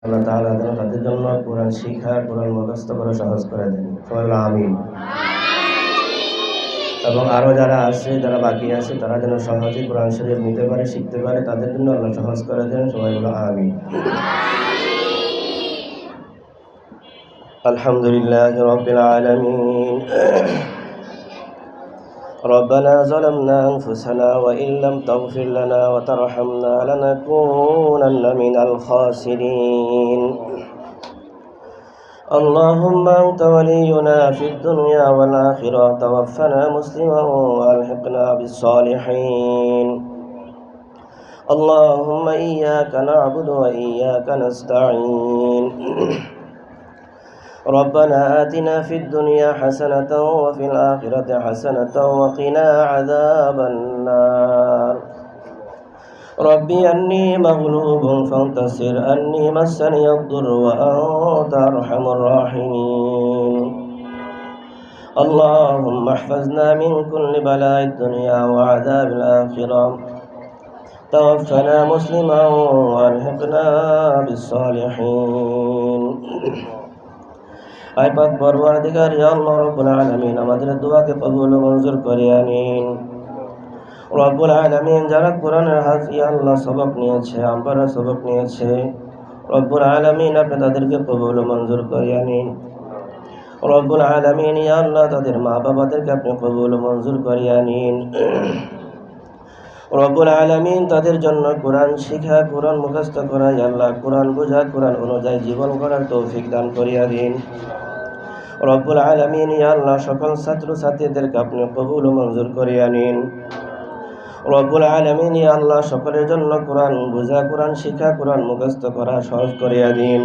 আল্লাহ তাআলা যেন তাদের জন্য কোরআন শিক্ষা, কোরআন মুখস্থ করা সহজ করে দেন। সবাই বলো আমিন। এবং আরো যারা আছে, যারা বাকি আছে, তারা যেন সহজে কোরআন শরীফ নিতে পারে, শিখতে পারে, তাদের জন্য আল্লাহ সহজ করে দেন। সবাই বলো আমিন। আলহামদুলিল্লাহি রাব্বিল আলামিন। ربنا ظلمنا أنفسنا وإن لم تغفر لنا وترحمنا لنكونن من الخاسرين. اللهم أنت ولينا في الدنيا والآخرة، توفنا مسلما وألحقنا بالصالحين. اللهم إياك نعبد وإياك نستعين. ربنا آتنا في الدنيا حسنة وفي الآخرة حسنة وقنا عذاب النار. ربي أني مغلوب فانتصر، أني مسني الضر وأنت أرحم الراحمين. اللهم احفظنا من كل بلاء الدنيا وعذاب الآخرة، توفنا مسلما وألحقنا بالصالحين. আয় পাক পরওয়ারদিগার ইয়া আল্লাহ রব্বুল আলামিন, আমাদের দোয়াকে কবুল ও মঞ্জুর করিয়া নিন। রব্বুল আলামিন, যারা কোরআনের হাফিজ আল্লাহ সবক নিয়েছে, আমরা সবক নিয়েছে, রব্বুল আলামিন আপনি তাদেরকে কবুল ও মঞ্জুর করিয়া নিন। রব্বুল আলামিন ইয়া আল্লাহ, তাদের মা বাবাদেরকে আপনি কবুল ও মঞ্জুর করিয়া নিন। রব্বুল আলামিন, তাদের জন্য কোরআন শিখা, কোরআন মুখস্থ করা, ইয়া আল্লাহ কোরআন বোঝা, কোরআন অনুযায়ী জীবন গড়ার তৌফিক দান করিয়া দিন। রব্বুল আলামিন ইয়া আল্লাহ, সকল ছাত্র ছাত্রীদেরকে আপনি কবুল ও মঞ্জুর করিয়া নিন। রব্বুল আলামিন ইয়া আল্লাহ, সকলের জন্য কোরআন বোঝা, কোরআন শিক্ষা, কোরআন মুখস্থ করা সহজ করিয়া দিন।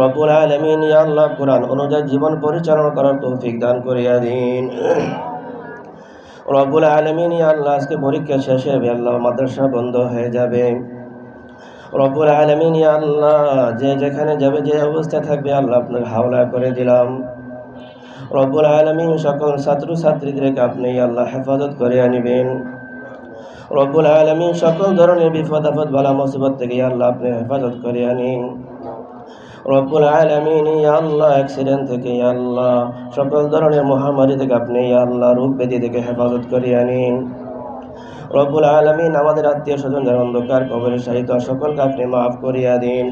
রব্বুল আলামিন ইয়া আল্লাহ, কোরআন অনুযায়ী জীবন পরিচালনা করার তৌফিক দান করিয়া দিন। রব্বুল আলামিন ইয়া আল্লাহ, আজকে পরীক্ষা শেষে আল্লাহ মাদ্রাসা বন্ধ হয়ে যাবে। রব্বুল আলামিন ইয়া আল্লাহ, যে যেখানে যাবে, যে অবস্থায় থাকবে আল্লাহ আপনার হাওলা করে দিলাম। রব্বুল আলামিন, সকল ছাত্র ছাত্রীদেরকে আপনি আল্লাহ হেফাজত করে আনিবেন। রব্বুল আলামিন, সকল ধরনের বিপদ আপদ বালা মুসিবত থেকে আল্লাহ আপনি হেফাজত করে আনিন। রব্বুল আলামিন ইয়া আল্লাহ, অ্যাক্সিডেন্ট থেকে ইয়া আল্লাহ, সকল ধরনের মহামারী থেকে আপনি ইয়া আল্লাহ রোগ ব্যাধি থেকে হেফাজত করে আনিন। রব্বুল আলামিন, আমাদের আত্মীয় স্বজন যারা অন্ধকার কবরে শায়িত, সকলকে আপনি মাফ করিয়া দিন।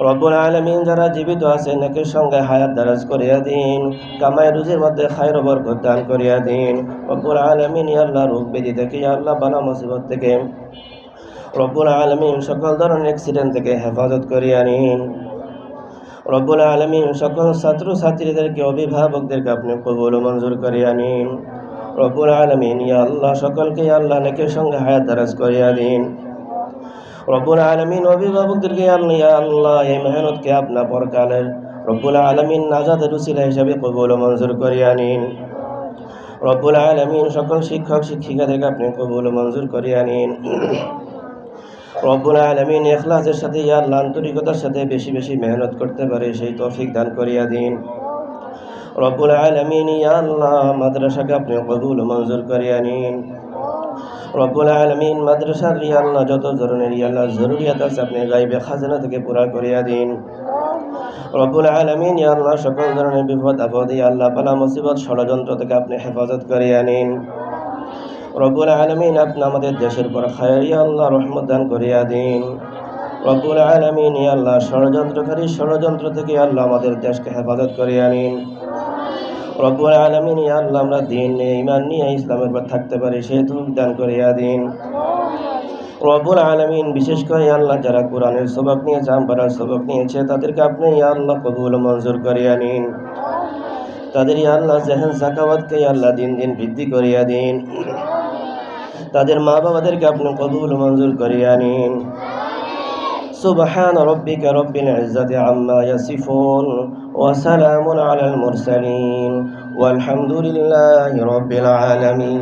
রব্বুল আলামিন, যারা জীবিত আছে নেকের সঙ্গে হায়াত দারাজ করিয়া দিন। কামাই রুজির মধ্যে খায়র ও বরকত দান করিয়া দিন। রব্বুল আলামিন ইয়া আল্লাহ, রোগ ব্যাধি থেকে ইয়া আল্লাহ, বালা মুসিবত থেকে রব্বুল আলামিন, সকল ধরনের অ্যাক্সিডেন্ট থেকে হেফাজত করিয়া নিন। রব্বুল আলামিন, সকল ছাত্র ছাত্রীদেরকে, অভিভাবকদেরকে আপনি কবুল ও মঞ্জুর করিয়া নিন। রব্বুল আলামিন ইয়া আল্লাহ, সকলকে ইয়া আল্লাহ নেকের সঙ্গে হায়াত দারাজ করিয়া দিন। রব্বুল আলামিন, অভিভাবকদেরকে ইয়া আল্লাহ, এই মেহনতকে আপনা পরকালের রব্বুল আলামিন নাজাতের উসিলা হিসাবে কবুল ও মঞ্জুর করিয়া নিন। রব্বুল আলামিন, সকল শিক্ষক শিক্ষিকাদেরকে আপনি কবুল ও মঞ্জুর করিয়া নিন। রব্বুল আলামিন, ইখলাসের সাথে ইয়া আল্লাহ, আন্তরিকতার সাথে বেশি বেশি মেহনত করতে পারে সেই তৌফিক দান করিয়া দিন। রব্বুল আলামিন ইয়া আল্লাহ, মাদ্রাসাকে আপনি কবুল ও মঞ্জুর করিয়া নিন। রব্বুল আলামিন, মাদ্রাসার ইয়া আল্লাহ যত ধরনের ইয়া আল্লাহ জরুরিয়াত আছে আপনি গায়বে খাজানা থেকে পুরা করিয়া দিন। রব্বুল আলামিন ইয়া আল্লাহ, সকল ধরনের বিপদ আপদ ইয়া আল্লাহ, বালা মুসিবত ষড়যন্ত্র থেকে আপনি হেফাজত করিয়া নিন। রব্বুল আলামিন, আপনি আমাদের দেশের পর খায়ের ইয়া আল্লাহ রহমত দান করিয়া দিন। রব্বুল আলামিন ইয়া আল্লাহ, ষড়যন্ত্রকারী ষড়যন্ত্র থেকে আল্লাহ আমাদের দেশকে হেফাজত করিয়া নিন। রব্বুল আলামিন ইয়া আল্লাহ, আমরা দ্বীন নিয়ে, ঈমান নিয়ে ইসলামের পর থাকতে পারি সেই তৌফিক দান করিয়া দিন। রব্বুল আলামিন, বিশেষ করে ইয়া আল্লাহ, যারা কোরআনের সবক নিয়েছে, আমরার সবক নিয়েছে, তাদেরকে আপনি ইয়া আল্লাহ কবুল ও মঞ্জুর করিয়া নিন। তাদের ইয়া আল্লাহ জেহেন যাকাওয়াতকে ইয়া আল্লাহ দিন দিন বৃদ্ধি করিয়া দিন। তাদের মা বাবাদেরকে আপনি কবুল ও মঞ্জুর করিয়া নিন। সুবহান রাব্বিকা রাব্বিল ইজ্জাতি আম্মা ইয়াসিফুন ওয়া সালামুন আলাল মুরসালিন ওয়ালহামদুলিল্লাহি রাব্বিল আলামিন।